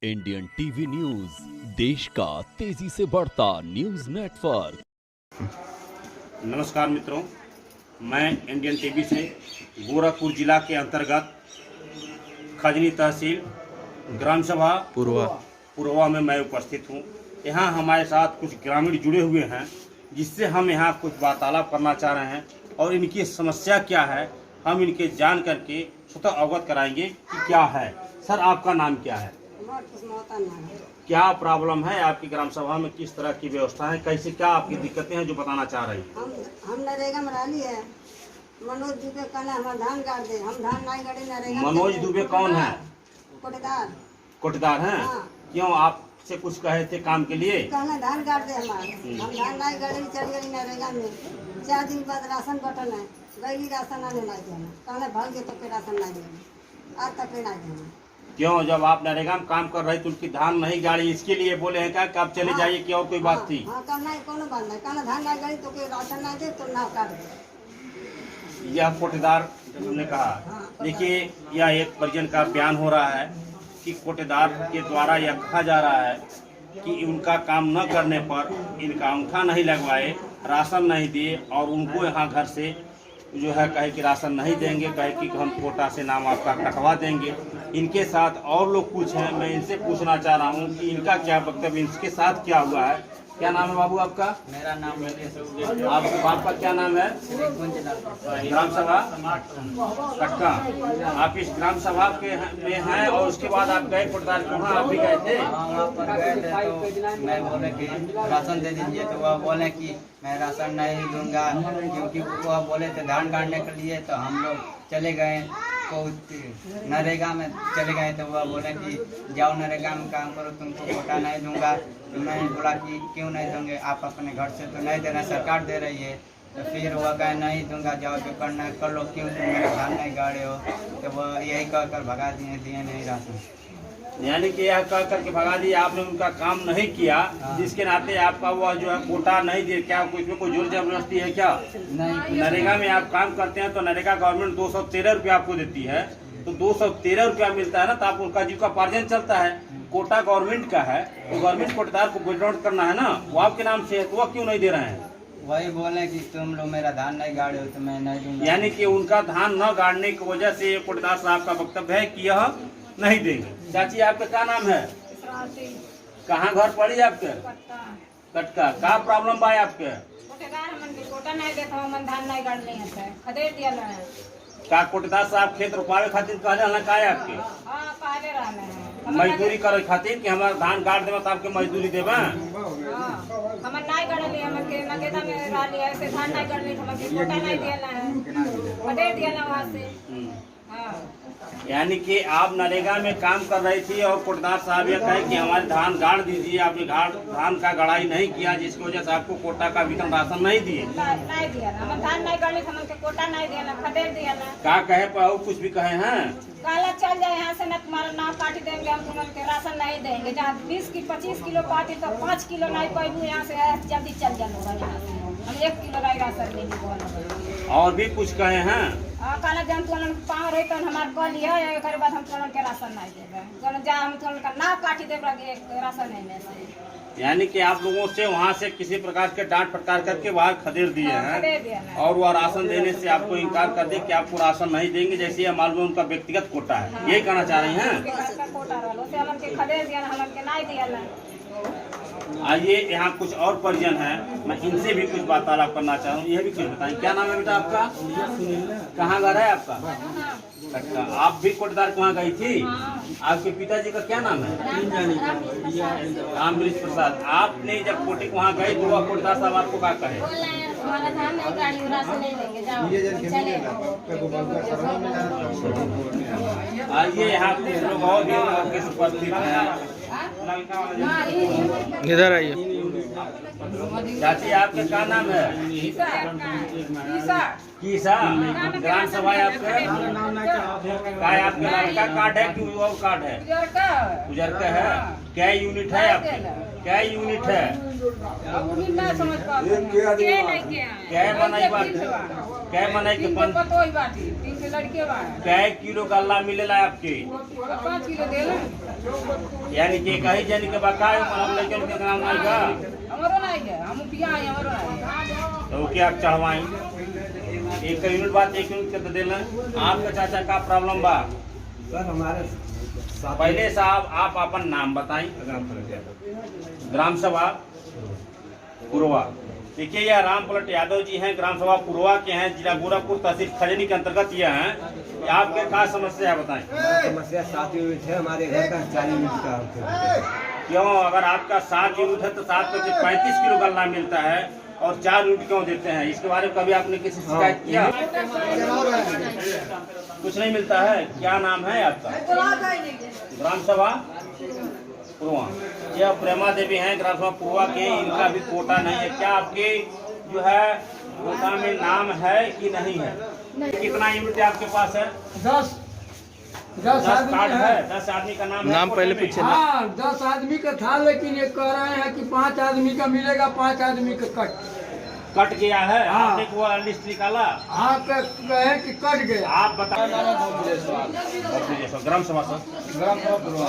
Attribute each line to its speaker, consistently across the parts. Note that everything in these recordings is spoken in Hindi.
Speaker 1: इंडियन टीवी न्यूज देश का तेजी से बढ़ता न्यूज नेटवर्क।
Speaker 2: नमस्कार मित्रों, मैं इंडियन टीवी से गोरखपुर जिला के अंतर्गत खजनी तहसील ग्राम सभा पुरवा में मैं उपस्थित हूं। यहां हमारे साथ कुछ ग्रामीण जुड़े हुए हैं जिससे हम यहां कुछ वार्तालाप करना चाह रहे हैं और इनकी समस्या क्या है हम इनके जान करके स्वतः अवगत कराएंगे कि क्या है। सर, आपका नाम क्या है? क्या प्रॉब्लम है आपकी ग्राम सभा में? किस तरह की व्यवस्था है? कैसे क्या आपकी दिक्कतें हैं जो बताना चाह रही हैं?
Speaker 3: हम नरेगा में रही है। मनोज दुबे कहना हम धान काट दे, हम धान नहीं गाड़े नरेगा।
Speaker 2: मनोज दुबे कौन है?
Speaker 3: कोटेदार।
Speaker 2: कोटेदार हैं?
Speaker 3: हाँ।
Speaker 2: क्यों, आपसे कुछ कहे थे काम के लिए?
Speaker 3: कहना धान काट दे हमारे, हम धान नहीं गाड़े चल गई नरेगा में। 4 दिन बाद राशन बटन है, गई राशन आने नहीं देना, कहना भाग गए तो के राशन नहीं देना, आज तक नहीं देना।
Speaker 2: क्यों, जब आप नरेगा में काम कर रहे थे उनकी धान नहीं गाड़ी, इसके लिए बोले हैं क्या कि आप चले जाइए कि और कोई बात थी?
Speaker 3: हाँ, कहना कोनो बात नहीं, कहना धान नहीं गाड़ी तो के राशन नहीं दे तो ना काट दे।
Speaker 2: यह कोटेदार ने कहा। देखिए, यह एक परिजन का बयान हो रहा है कि कोटेदार के द्वारा यह कहा जा रहा है कि उनका काम न करने पर इनका अंगूठा नहीं लगवाए, राशन नहीं दिए और उनको यहाँ घर से जो है कहे कि राशन नहीं देंगे, कहे कि हम कोटा से नाम आपका कटवा देंगे। इनके साथ और लोग कुछ हैं, मैं इनसे पूछना चाह रहा हूँ कि इनका क्या वक्तव्य, इनके साथ क्या हुआ है। क्या नाम है बाबू आपका?
Speaker 4: मेरा नाम
Speaker 2: आपके बाप का क्या नाम है? ग्राम सभा कटका। आप इस ग्राम सभा के में हैं और उसके बाद आप गए कोटदार के वहाँ, आप भी गए थे?
Speaker 4: वहाँ पर गए थे तो मैं बोले कि राशन दे दीजिए, तो वह बोले कि मैं राशन नहीं दूंगा, क्योंकि वह बोले थे धान काटने के लिए। तो हम लोग चले गए तो नरेगा में चले गए, तो वह बोले कि जाओ नरेगा में काम करो, तुमको कोटा नहीं दूंगा। तो मैंने बोला कि क्यों नहीं दूंगे, आप अपने घर से तो नहीं दे रहे, सरकार दे रही है। तो फिर वह कहे नहीं दूंगा, जाओ जो करना है कर लो, क्यों तुम मेरे धान नहीं गाड़े हो। तो वह यही कहकर भगा दिए नहीं राशन।
Speaker 2: यानी कि यह कह करके भगा दिया, आपने उनका काम नहीं किया, जिसके नाते आपका वह जो है कोटा नहीं दे। क्या कुछ में कोई जोर जबरदस्ती है क्या?
Speaker 4: नहीं,
Speaker 2: नरेगा में आप काम करते हैं तो नरेगा गवर्नमेंट 213 रुपया आपको देती है, तो 213 रुपया मिलता है ना, तो आप उनका जीविकोपार्जन चलता है। कोटा गवर्नमेंट का है तो गवर्नमेंट कोटेदार को विड्रॉ करना है ना, वो आपके नाम से है, तो वह क्यों नहीं दे रहे हैं?
Speaker 4: वही बोले कि तुम लोग मेरा धान नहीं गाड़े हो तो मैं नहीं दूंगा।
Speaker 2: यानी कि उनका धान न गाड़ने की वजह से कोटेदार साहब का वक्तव्य है कि यह नहीं देंगे। चाची, आपका क्या नाम है? कहाँ घर पड़ी आपके? कटका। क्या प्रॉब्लम बा आपके? का कोटेदार साहब खेत रोपावे खातिर कहले का है आपके? मजदूरी करे खातिर कि हमारा धान गाड़ देवे तो आपके मजदूरी देवे? यानी कि आप नरेगा में काम कर रही थी और कोटेदार साहब ये कहे कि हमारे धान गाड़ दीजिए, आपने धान का गड़ाई नहीं किया, जिसकी वजह से आपको कोटा का वेतन राशन नहीं दिए। क्या कहे पर और कुछ भी कहे हैं?
Speaker 5: काला चल जाए यहाँ से न, तुम्हारा नाव काट देंगे, हम तुम्हें राशन नहीं देंगे। जहाँ 20 की 25 किलो पाती तो 5 किलो नहीं पाइबू, यहाँ से जल्दी चल जाओ, हम 1 किलो नहीं राशन देंगे।
Speaker 2: और भी कुछ कहे हैं?
Speaker 5: काला जब तुम पाँव रही तो हमारे कल है, एक बाद हम तुम के राशन नहीं देवे, जहाँ हम तुम नाव काटी देवे राशन नहीं में।
Speaker 2: यानी कि आप लोगों से वहाँ से किसी प्रकार के डांट फटकार करके बाहर खदेड़ दिए हैं और वह राशन देने से आपको इनकार कर दे कि आपको राशन नहीं देंगे, जैसे ये मालूम उनका व्यक्तिगत कोटा है। यही कहना चाह रही हैं? आइए, यहाँ कुछ और परिजन हैं, मैं इनसे भी कुछ वार्तालाप करना चाह रहा हूँ। यह भी कुछ बताएं। क्या नाम है बेटा आपका? कहाँ घर है आपका? अच्छा, आप भी कोटेदार के वहाँ गई थी? आपके पिताजी का क्या नाम है? रामवृक्ष प्रसाद। आपने जब कोटे के वहाँ गए तो वह कोटेदार साहब आपको क्या कहे? आइए, यहाँ कुछ लोग और भी मौके से उपस्थित हैं।
Speaker 4: इधर आइए।
Speaker 2: चाची, आपका क्या नाम है? कीसा। ग्राम सभा आपका क्या है? आपका लड़का कार्ड है कि और कार्ड है? गुजर का है। क्या यूनिट है आपके? क्या यूनिट है? क्या बनाई बात? क्या बनाई के क्या किलो गल्ला मिलेला आपके?
Speaker 5: 5 किलो दे
Speaker 2: यानी कि कहीं जाने के बाद का मतलब लेकिन के नाम नहीं का
Speaker 5: हमारो नहीं है, हम पिया है हमारो नहीं।
Speaker 2: तो क्या चढ़वाई एक यूनिट बात 1 यूनिट के देना। आपका चाचा का प्रॉब्लम बा
Speaker 6: सर हमारे
Speaker 2: पहले साहब आप अपन नाम बताएं। ग्राम सभा पुरवा। देखिए यह राम पलट यादव जी हैं, ग्राम सभा पुरवा के हैं, जिला गोरखपुर तहसील खजनी के अंतर्गत ये हैं। आपके क्या समस्या है बताएं।
Speaker 6: समस्या 7 यूनिट है, हमारे घर का 40 यूनिट का।
Speaker 2: क्यों अगर आपका 7 यूनिट है तो 7 में से 35 किलो गल्ला मिलता है और 4 यूनिट क्यों देते हैं? इसके बारे में कभी आपने किसी से शिकायत किया? कुछ नहीं मिलता है। क्या नाम है आपका? ग्राम सभा पुरवा। यह प्रेमा देवी हैं, ग्राम सभा पुरवा के। इनका भी कोटा नहीं है। क्या आपके जो है कोटा में नाम है कि नहीं है? कितना यूनिट आपके पास है?
Speaker 7: 10
Speaker 2: कार्ड
Speaker 7: आदमी
Speaker 2: है।
Speaker 7: है।
Speaker 2: 10 आदमी का नाम पहले पूछे।
Speaker 7: हाँ 10 आदमी का था, लेकिन ये कह रहे हैं कि 5 आदमी का मिलेगा, 5 आदमी का
Speaker 2: कट गया है।
Speaker 7: हाँ।
Speaker 2: आपने वो लिस्ट निकाला?
Speaker 7: आप कहे कि कट गया।
Speaker 2: आप बताओ। ग्राम सभा सर,
Speaker 6: ग्राम सभा पुरवा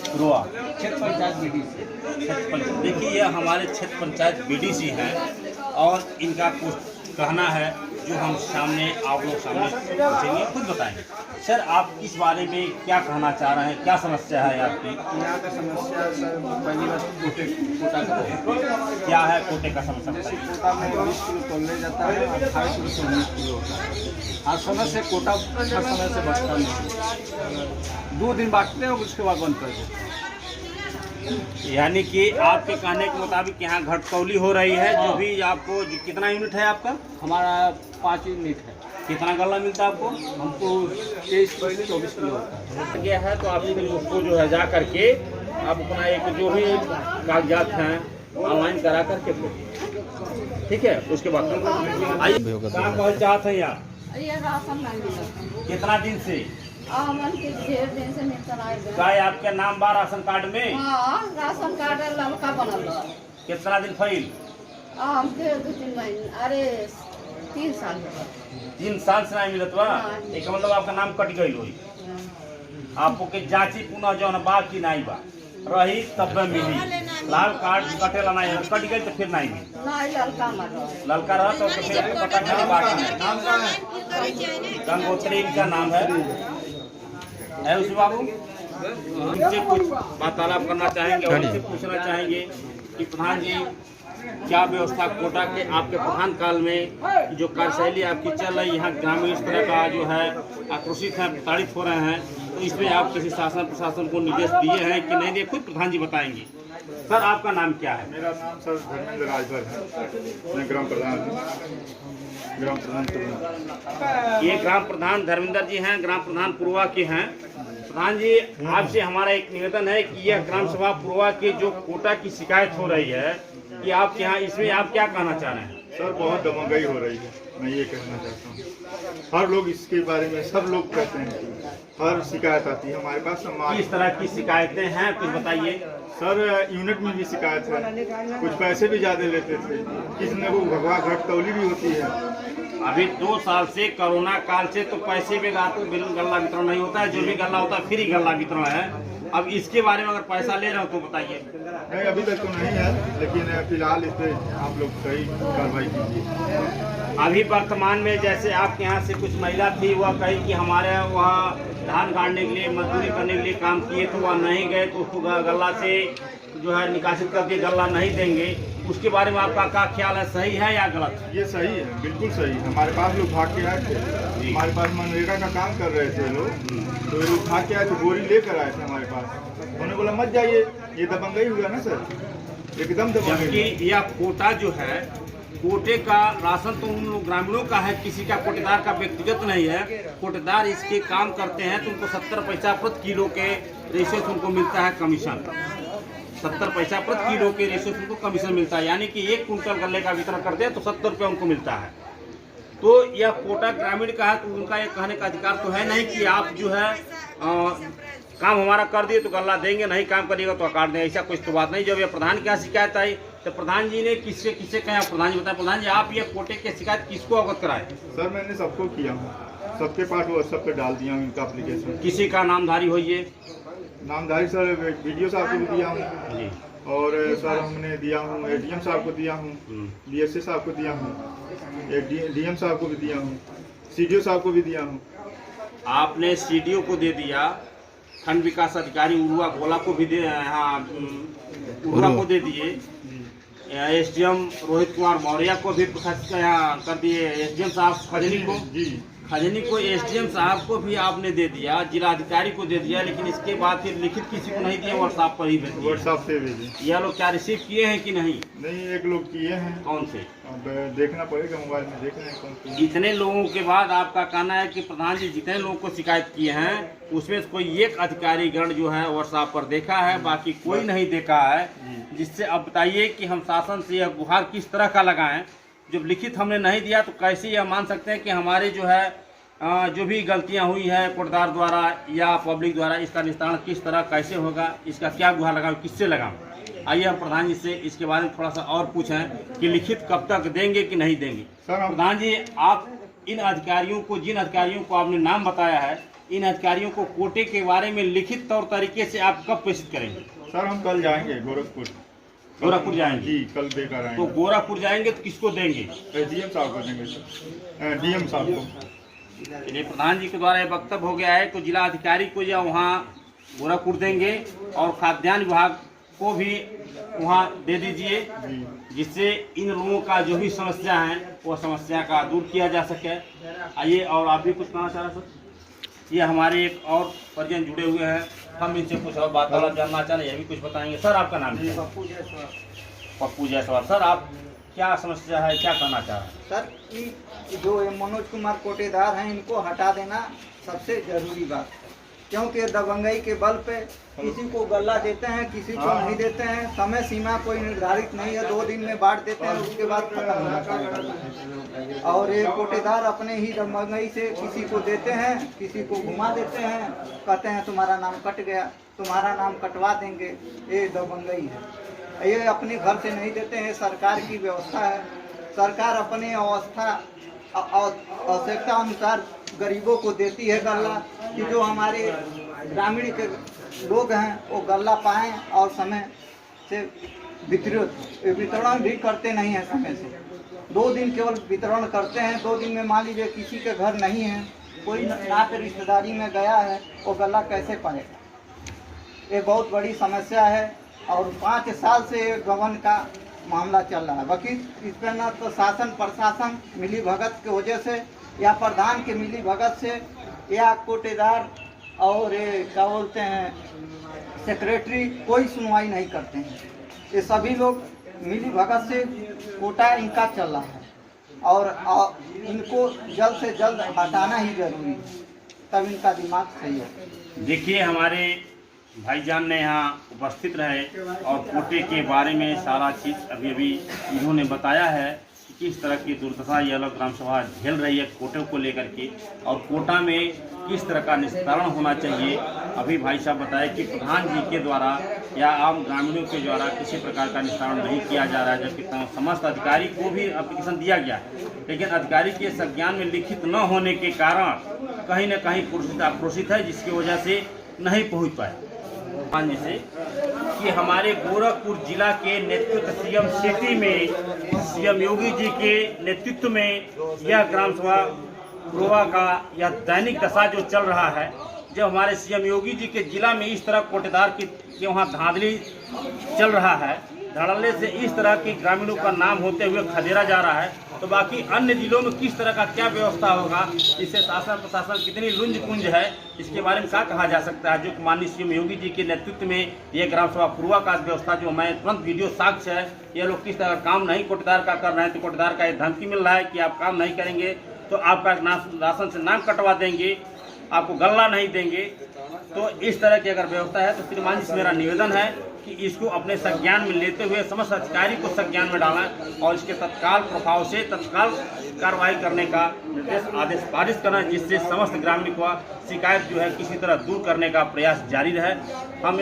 Speaker 2: पुरवा
Speaker 6: क्षेत्र पंचायत बीडीसी।
Speaker 2: देखिए ये हमारे क्षेत्र पंचायत बीडीसी हैं और इनका कुछ कहना है जो हम सामने आप लोग सामने पूछेंगे। खुद बताएंगे सर, आप इस बारे में क्या कहना चाह रहे हैं? क्या समस्या है आपकी?
Speaker 6: यहाँ का समस्या सर पहली बात कोटा का है।
Speaker 2: क्या है कोटे का समस्या बताइए।
Speaker 6: कोटा में 20 किलो तोलने जाता है, 28 किलो से 19 किलो होता है। हर समय से कोटा हर समय से बढ़ता नहीं। 2 दिन बांटते हैं उसके बाद बंद कर देते हैं।
Speaker 2: यानी कि आपके कहने के मुताबिक यहाँ घटतौली हो रही है। जो भी आपको कितना यूनिट है आपका?
Speaker 6: हमारा 5 यूनिट है।
Speaker 2: कितना गल्ला मिलता है आपको?
Speaker 6: हमको 23 किलो से 24 किलो होता है।
Speaker 2: गया है तो आप उसको जो है जा करके आप अपना एक जो भी कागजात हैं ऑनलाइन करा करके भेजिए। ठीक है, उसके बाद आइए। कहाँ पहुँच चाहते हैं यहाँ?
Speaker 5: ये राशन नहीं मिलता।
Speaker 2: कितना दिन से?
Speaker 5: मन के ढेर दिन से मिलता है।
Speaker 2: क्या आपके नाम बा राशन कार्ड में?
Speaker 5: हाँ राशन कार्ड लड़का बनल है।
Speaker 2: कितना दिन फैल?
Speaker 5: हमके 2-3 महीने, अरे 3 साल हो गए।
Speaker 2: 3 साल से नहीं मिलत बा। एक मतलब आपका नाम कट गई हुई। आपको के जांची पुनः जो बा की नहीं बा रही तब मिली। लाल कार्ड कटेला नहीं है, कट गई तो फिर नहीं मिली।
Speaker 5: नहीं लड़का मर
Speaker 2: लड़का रहा तो फिर पता चला बात नहीं। गंगोत्री इनका नाम है उस बाबू। उनसे कुछ वार्तालाप करना चाहेंगे और उनसे पूछना चाहेंगे कि प्रधान जी क्या व्यवस्था कोटा के आपके प्रधान काल में जो कार्यशैली आपकी चल रही है, यहाँ ग्रामीण इस तरह का जो है आक्रोशित हैं, प्रताड़ित हो रहे हैं, तो इसमें आप किसी शासन प्रशासन को निर्देश दिए हैं कि नहीं दिए? खुद प्रधान जी बताएंगे। सर आपका नाम क्या है?
Speaker 8: मेरा नाम सर धर्मेंद्र राजभर है। मैं ग्राम प्रधान
Speaker 2: ये ग्राम प्रधान धर्मेंद्र जी हैं, ग्राम प्रधान पुरवा के हैं। प्रधान जी आपसे हमारा एक निवेदन है कि यह ग्राम सभा पुरवा के जो कोटा की शिकायत हो रही है कि आप यहाँ इसमें आप क्या कहना चाह रहे हैं?
Speaker 8: सर बहुत दमंगाई हो रही है, मैं ये कहना चाहता हूँ। हर लोग इसके बारे में सब लोग कहते हैं कि हर शिकायत आती है हमारे पास।
Speaker 2: किस तरह की शिकायतें हैं कुछ बताइए।
Speaker 8: सर यूनिट में भी शिकायत है, कुछ पैसे भी ज़्यादा लेते थे, किसी को भगवा घटतौली भी होती है।
Speaker 2: अभी 2 साल से कोरोना काल से तो पैसे भी गल्ला वितरण नहीं होता है, जो भी गल्ला होता है फ्री गल्ला वितरण है। अब इसके बारे में अगर पैसा ले रहे हो तो बताइए।
Speaker 8: नहीं अभी तक तो नहीं है, लेकिन फिलहाल इस पर आप लोग सही कार्रवाई कीजिए।
Speaker 2: अभी वर्तमान में जैसे आपके यहाँ से कुछ महिला थी, वह कही कि हमारे वहाँ धान गाड़ने के लिए मजदूरी करने के लिए काम किए तो वह नहीं गए, तो उसको गल्ला से जो है निकासित करके गल्ला नहीं देंगे। उसके बारे में आपका क्या ख्याल है, सही है या गलत है?
Speaker 8: ये सही है, बिल्कुल सही है। हमारे पास लोग भाग के आए थे, हमारे पास मनरेगा का काम कर रहे थे लोग, तो ये लोग भाग के आए थे, बोरी लेकर आए थे हमारे पास। उन्होंने बोला मत जाइए, ये दबंगई हुआ ना सर, एकदम दबंगई।
Speaker 2: जबकि यह कोटा जो है, कोटे का राशन तो उन लोग ग्रामीणों का है, किसी का कोटेदार का व्यक्तिगत नहीं है। कोटेदार इसके काम करते हैं तो उनको 70 पैसा प्रति किलो के रेशो से उनको मिलता है कमीशन। 70 पैसा प्रति किलो के रेशो से उनको कमीशन मिलता है, यानी कि 1 कुंटल गल्ले का वितरण करते हैं तो 70 रुपये उनको मिलता है। तो यह कोटा ग्रामीण का है, तो उनका ये कहने का अधिकार तो है नहीं कि आप जो है काम हमारा कर दिए तो गल्ला देंगे, नहीं काम करिएगा तो काट देंगे, ऐसा कुछ तो बात नहीं। जब ये प्रधान की शिकायत आई तो प्रधान जी ने किससे कहा? प्रधान जी बताए। प्रधान जी आप ये कोटे की शिकायत किसको अवगत कराए?
Speaker 8: सर मैंने सबको किया हूँ, सबके पास व्हाट्सएप पे डाल दिया हूँ इनका एप्लीकेशन।
Speaker 2: किसी का नामधारी हो ये?
Speaker 8: नामधारी सर वीडियो साहब को भी दिया हूँ
Speaker 2: जी।
Speaker 8: और सर हमने दिया हूँ एडीएम साहब को दिया हूँ, बीएसए साहब को दिया हूँ, डीएम साहब को भी दिया हूँ, सीडीओ साहब को भी दिया हूँ।
Speaker 2: आपने सीडीओ को दे दिया, खंड विकास अधिकारी उरुआ गोला को भी दे, हाँ उरुआ को दे दिए, एसडीएम रोहित कुमार मौर्य को भी यहाँ कर दिए, एसडीएम साहब खजनी को एसडीएम साहब को भी आपने दे दिया, जिलाधिकारी को दे दिया, लेकिन इसके बाद फिर लिखित किसी को नहीं दिया, व्हाट्सएप पर ही भेज दिया।
Speaker 8: व्हाट्सएप पे भेजे।
Speaker 2: यह लोग क्या रिसीव किए हैं कि नहीं?
Speaker 8: नहीं, एक लोग किए हैं।
Speaker 2: कौन से?
Speaker 8: अब देखना पड़ेगा, मोबाइल में देख रहे हैं कौन से।
Speaker 2: इतने लोगों के बाद आपका कहना है कि प्रधान जी जितने लोगों को शिकायत किए हैं उसमें कोई एक अधिकारी गण जो है व्हाट्सएप पर देखा है, बाकी कोई नहीं देखा है। जिससे अब बताइए कि हम शासन से यह गुहार किस तरह का लगाएं? जब लिखित हमने नहीं दिया तो कैसे यह मान सकते हैं कि हमारे जो है जो भी गलतियां हुई है कोटदार द्वारा या पब्लिक द्वारा, इसका निस्तारण किस तरह कैसे होगा, इसका क्या गुहार लगाओ, किससे लगाओ? आइए हम प्रधान जी से इसके बारे में थोड़ा सा और पूछें कि लिखित कब तक देंगे कि नहीं देंगे। प्रधान जी, आप इन अधिकारियों को, जिन अधिकारियों को आपने नाम बताया है, इन अधिकारियों को कोटे के बारे में लिखित तौर तरीके से आप कब प्रेषित करेंगे?
Speaker 8: सर हम कल जाएंगे
Speaker 2: गोरखपुर जाएंगे
Speaker 8: जी, कल देकर आएंगे।
Speaker 2: तो गोरखपुर जाएंगे तो किसको देंगे?
Speaker 8: डीएम साहब को देंगे सर, डीएम साहब को।
Speaker 2: चलिए, प्रधान जी के द्वारा ये वक्तव्य हो गया है तो जिला अधिकारी को या वहाँ गोरखपुर देंगे और खाद्यान्न विभाग को भी वहाँ दे दीजिए, जिससे इन लोगों का जो भी समस्या है वो समस्या का दूर किया जा सके। आइए, और आप भी कुछ कहना चाह रहे सर? ये हमारे एक और परिजन जुड़े हुए हैं, हम इनसे कुछ और बात जानना चाह रहे हैं, ये भी कुछ बताएंगे। सर, आपका नाम है? पप्पू जायसवाल। सर, आप क्या समस्या है, क्या कहना चाह रहे हैं?
Speaker 4: सर, जो मनोज कुमार कोटेदार हैं इनको हटा देना सबसे जरूरी बात, क्योंकि दबंगई के बल पे किसी को गल्ला देते हैं, किसी को नहीं देते हैं, समय सीमा कोई निर्धारित नहीं है, 2 दिन में बांट देते हैं, उसके बाद खत्म हो जाता है। और ये कोटेदार अपने ही दबंगई से किसी को देते हैं, किसी को घुमा देते हैं, कहते हैं तुम्हारा नाम कट गया, तुम्हारा नाम कटवा देंगे, ये दबंगई है। ये अपने घर से नहीं देते हैं, सरकार की व्यवस्था है, सरकार अपने आवश्यकता अनुसार गरीबों को देती है गल्ला, कि जो हमारे ग्रामीण के लोग हैं वो गल्ला पाएं और समय से वितरण भी करते नहीं हैं। समय से 2 दिन केवल वितरण करते हैं। 2 दिन में मान लीजिए किसी के घर नहीं है, कोई नाते रिश्तेदारी में गया है, वो गल्ला कैसे पाएगा? ये बहुत बड़ी समस्या है और 5 साल से गबन का मामला चल रहा है। वकील इस पर न तो शासन प्रशासन मिली भगत की वजह से या प्रधान के मिली भगत से या कोटेदार और क्या बोलते हैं सेक्रेटरी कोई सुनवाई नहीं करते हैं। ये सभी लोग मिली भगत से कोटा इनका चल रहा है और इनको जल्द से जल्द हटाना ही जरूरी है, तब इनका दिमाग सही है।
Speaker 2: देखिए, हमारे भाईजान ने यहाँ उपस्थित रहे और कोटे के बारे में सारा चीज़ अभी इन्होंने बताया है कि किस तरह की दुर्दशा यह लोग ग्राम सभा झेल रही है कोटे को लेकर के, और कोटा में किस तरह का निस्तारण होना चाहिए। अभी भाई साहब बताए कि प्रधान जी के द्वारा या आम ग्रामीणों के द्वारा किसी प्रकार का निस्तारण नहीं किया जा रहा है, जबकि समस्त अधिकारी को भी एप्लीकेशन दिया गया है, लेकिन अधिकारी के संज्ञान में लिखित न होने के कारण कहीं न कहीं आक्रोशित है, जिसकी वजह से नहीं पहुँच पाए। से कि हमारे गोरखपुर जिला के नेतृत्व सीएम सिटी में सीएम योगी जी के नेतृत्व में यह ग्राम सभा पुरवा का यह दैनिक दशा जो चल रहा है, जब हमारे सीएम योगी जी के जिला में इस तरह कोटेदार के वहाँ धांधली चल रहा है, धड़ल्ले से इस तरह की ग्रामीणों का नाम होते हुए खदेड़ा जा रहा है, तो बाकी अन्य जिलों में किस तरह का क्या व्यवस्था होगा, इससे शासन प्रशासन कितनी लुंज पुंज है, इसके बारे में क्या कहा जा सकता है। जो माननीय सीएम योगी जी के नेतृत्व में ये ग्राम सभा पूर्वा का व्यवस्था जो मैं तुरंत वीडियो साक्ष्य है, ये लोग किस तरह काम नहीं कोटेदार का कर रहे हैं, तो कोटेदार का एक धमकी मिल रहा है कि आप काम नहीं करेंगे तो आपका राशन से नाम कटवा देंगे, आपको गल्ला नहीं देंगे। तो इस तरह की अगर व्यवस्था है तो श्रीमान जी से मेरा निवेदन है कि इसको अपने संज्ञान में लेते हुए समस्त अधिकारी को संज्ञान में डालें और इसके तत्काल प्रभाव से तत्काल कार्रवाई करने का निर्देश आदेश पारित करना, जिससे समस्त ग्रामीण को शिकायत जो है किसी तरह दूर करने का प्रयास जारी रहे। हम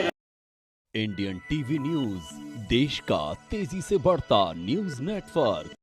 Speaker 1: इंडियन टीवी न्यूज, देश का तेजी से बढ़ता न्यूज नेटवर्क।